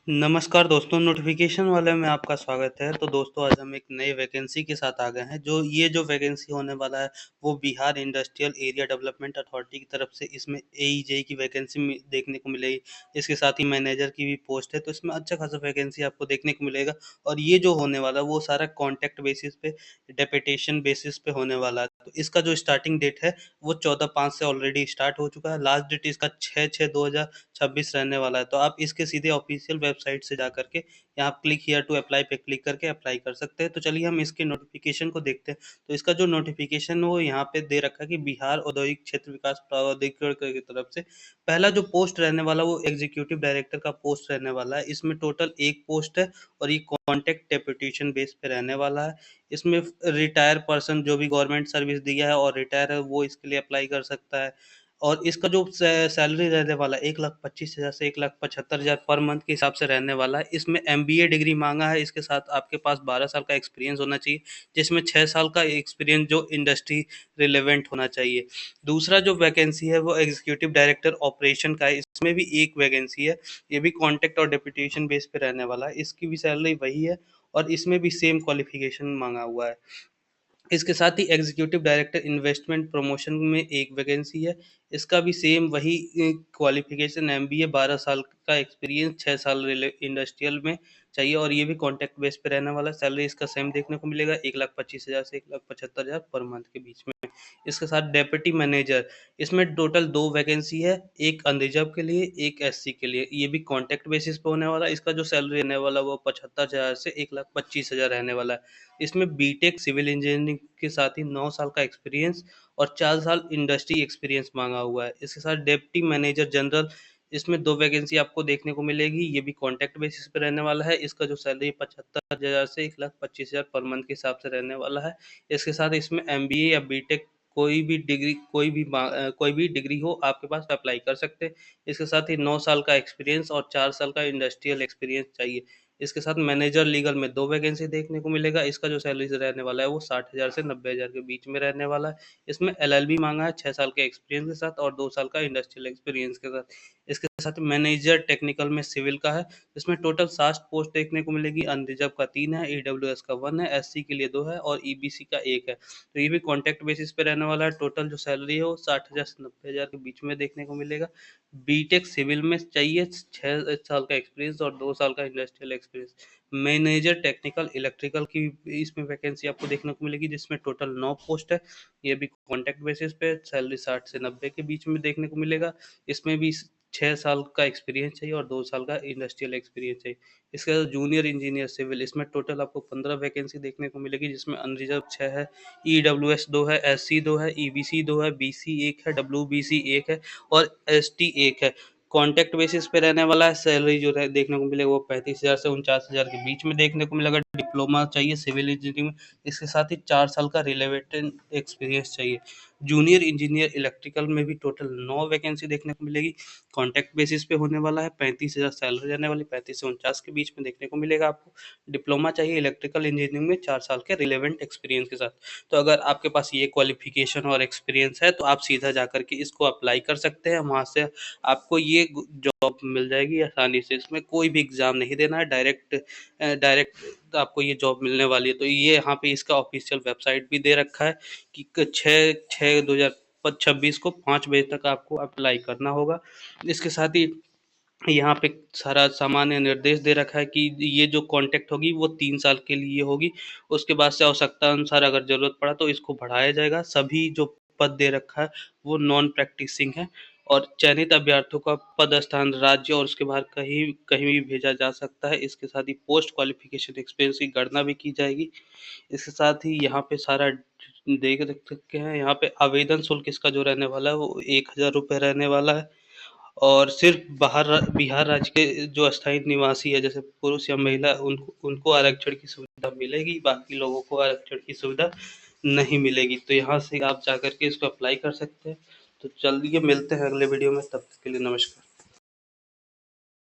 नमस्कार दोस्तों, नोटिफ़िकेशन वाले में आपका स्वागत है। तो दोस्तों आज हम एक नई वैकेंसी के साथ आ गए हैं। जो वैकेंसी होने वाला है वो Bihar industrial area development authority की तरफ से इसमें एईजेई की वैकेंसी देखने को मिलेगी। इसके साथ ही मैनेजर की भी पोस्ट है, तो इसमें अच्छा खासा वैकेंसी आपको देखने को मिलेगा। और ये जो होने वाला है वो सारा कॉन्ट्रैक्ट बेसिस पे, डेपुटेशन बेसिस पे होने वाला है। तो इसका जो स्टार्टिंग डेट है वो 14/5 से ऑलरेडी स्टार्ट हो चुका है। लास्ट डेट इसका 6/6/2026 रहने वाला है। तो आप इसके सीधे ऑफिशियल वेबसाइट से जाकर के यहाँ क्लिक हियर टू अप्लाई पे क्लिक करके अप्लाई कर सकते हैं। तो चलिए हम इसके नोटिफिकेशन को देखते हैं। तो इसका जो नोटिफिकेशन वो यहाँ पे दे रखा है कि बिहार औद्योगिक क्षेत्र विकास प्राधिकरण की तरफ से पहला जो पोस्ट रहने वाला वो एग्जीक्यूटिव डायरेक्टर का पोस्ट रहने वाला है। इसमें टोटल एक पोस्ट है और ये कॉन्टैक्ट डेपुटेशन बेस पे रहने वाला है। इसमें रिटायर पर्सन जो भी गवर्नमेंट सर्विस दिया है और रिटायर है वो इसके लिए अप्लाई कर सकता है। और इसका जो सैलरी रहने वाला है 1,25,000 से 1,75,000 पर मंथ के हिसाब से रहने वाला है। इसमें एमबीए डिग्री मांगा है। इसके साथ आपके पास 12 साल का एक्सपीरियंस होना चाहिए, जिसमें 6 साल का एक्सपीरियंस जो इंडस्ट्री रिलेवेंट होना चाहिए। दूसरा जो वैकेंसी है वो एग्जीक्यूटिव डायरेक्टर ऑपरेशन का है। इसमें भी एक वैकेंसी है। ये भी कॉन्ट्रैक्ट और डेपुटेशन बेस पे रहने वाला है। इसकी भी सैलरी वही है और इसमें भी सेम क्वालिफिकेशन मांगा हुआ है। इसके साथ ही एग्जीक्यूटिव डायरेक्टर इन्वेस्टमेंट प्रमोशन में एक वैकेंसी है। इसका भी सेम वही क्वालिफिकेशन एमबीए, 12 साल का एक्सपीरियंस, 6 साल इंडस्ट्रियल में चाहिए और ये भी कॉन्ट्रैक्ट बेस पे रहने वाला है। सैलरी इसका सेम देखने को मिलेगा 1,25,000 से 1,75,000 पर मंथ के बीच में। इसके साथ डेप्यूटी मैनेजर, इसमें टोटल 2 वैकेंसी है, एक अनरिजर्व के लिए, एक एससी के लिए। ये भी कॉन्ट्रैक्ट बेसिस पे होने वाला है। इसका जो सैलरी रहने वाला है वो 75,000 से 1,25,000 रहने वाला है। इसमें बीटेक सिविल इंजीनियरिंग के साथ ही 9 साल का एक्सपीरियंस और 4 साल इंडस्ट्री एक्सपीरियंस मांगा हुआ है। इसके साथ डिप्टी मैनेजर जनरल, इसमें 2 वैकेंसी आपको देखने को मिलेगी। ये भी कॉन्ट्रैक्ट बेसिस पे रहने वाला है। इसका जो सैलरी 75,000 से 1,25,000 पर मंथ के हिसाब से रहने वाला है। इसके साथ इसमें एमबीए या बीटेक कोई भी डिग्री हो आपके पास तो अप्लाई कर सकते हैं। इसके साथ ही 9 साल का एक्सपीरियंस और 4 साल का इंडस्ट्रियल एक्सपीरियंस चाहिए। इसके साथ मैनेजर लीगल में 2 वैकेंसी देखने को मिलेगा। इसका जो सैलरी रहने वाला है वो 60,000 से 90,000 के बीच में रहने वाला है। इसमें एलएलबी मांगा है 6 साल के एक्सपीरियंस के साथ और 2 साल का इंडस्ट्रियल एक्सपीरियंस के साथ। इसके साथ मैनेजर टेक्निकल में सिविल का है। इसमें टोटल 7 पोस्ट देखने को मिलेगी। अनरिजर्व का 3 है, ईडब्ल्यूएस का 1 है, एससी के लिए 2 है और ईबीसी का 1 है। तो ये भी कॉन्ट्रैक्ट बेसिस पे रहने वाला है। टोटल जो सैलरी है वो 60,000 से 90,000 के बीच में देखने को मिलेगा। बीटेक सिविल में चाहिए 6 साल का एक्सपीरियंस और 2 साल का industrial experience. Manager technical electrical की इसमें वैकेंसी आपको देखने को मिलेगी, जिसमें टोटल 9 पोस्ट है। ये भी कॉन्ट्रैक्ट बेसिस पे सैलरी 60 से 90 के बीच में देखने को मिलेगा। इसमें भी 6 साल का एक्सपीरियंस चाहिए और 2 साल का इंडस्ट्रियल एक्सपीरियंस चाहिए। इसके बाद जूनियर इंजीनियर सिविल, इसमें टोटल आपको 15 वैकेंसी देखने को मिलेगी, जिसमें अनरिजर्व 6 है, ईडब्ल्यूएस 2 है, एससी 2 है, ईबीसी 2 है, बीसी 1 है, डब्ल्यूबीसी 1 है और एसटी 1 है। कॉन्ट्रैक्ट बेसिस पे रहने वाला है। सैलरी जो देखने को मिलेगा वो 35,000 से 49,000 के बीच में देखने को मिलेगा। डिप्लोमा चाहिए सिविल इंजीनियरिंग में। इसके साथ ही 4 साल का रिलेवेंट एक्सपीरियंस चाहिए। जूनियर इंजीनियर इलेक्ट्रिकल में भी टोटल 9 वैकेंसी देखने को मिलेगी। कॉन्ट्रैक्ट बेसिस पे होने वाला है। 35,000 सैलरी रहने वाली, 35 से 49 के बीच में देखने को मिलेगा आपको। डिप्लोमा चाहिए इलेक्ट्रिकल इंजीनियरिंग में 4 साल के रिलेवेंट एक्सपीरियंस के साथ। तो अगर आपके पास ये क्वालिफिकेशन और एक्सपीरियंस है तो आप सीधा जाकर के इसको अप्लाई कर सकते हैं। वहाँ से आपको ये जॉब मिल जाएगी आसानी से। इसमें कोई भी एग्ज़ाम नहीं देना है, डायरेक्ट आपको ये जॉब मिलने वाली है। तो ये यहाँ पे इसका ऑफिशियल वेबसाइट भी दे रखा है कि 6/6/2026 को 5 बजे तक आपको अप्लाई करना होगा। इसके साथ ही यहाँ पे सारा सामान्य निर्देश दे रखा है कि ये जो कॉन्ट्रैक्ट होगी वो 3 साल के लिए होगी। उसके बाद से आवश्यकता अनुसार अगर ज़रूरत पड़ा तो इसको बढ़ाया जाएगा। सभी जो पद दे रखा है वो नॉन प्रैक्टिसिंग है और चयनित अभ्यर्थियों का पद स्थान राज्य और उसके बाहर कहीं कहीं भी भेजा जा सकता है। इसके साथ ही पोस्ट क्वालिफिकेशन एक्सपीरियंस की गणना भी की जाएगी। इसके साथ ही यहाँ पे सारा देख सकते हैं। यहाँ पे आवेदन शुल्क इसका जो रहने वाला है वो 1,000 रुपये रहने वाला है और सिर्फ बिहार राज्य के जो अस्थायी निवासी है, जैसे पुरुष या महिला, उनको उनको आरक्षण की सुविधा मिलेगी। बाकी लोगों को आरक्षण की सुविधा नहीं मिलेगी। तो यहाँ से आप जाकर के इसको अप्लाई कर सकते हैं। तो चलिए मिलते हैं अगले वीडियो में, तब तक के लिए नमस्कार।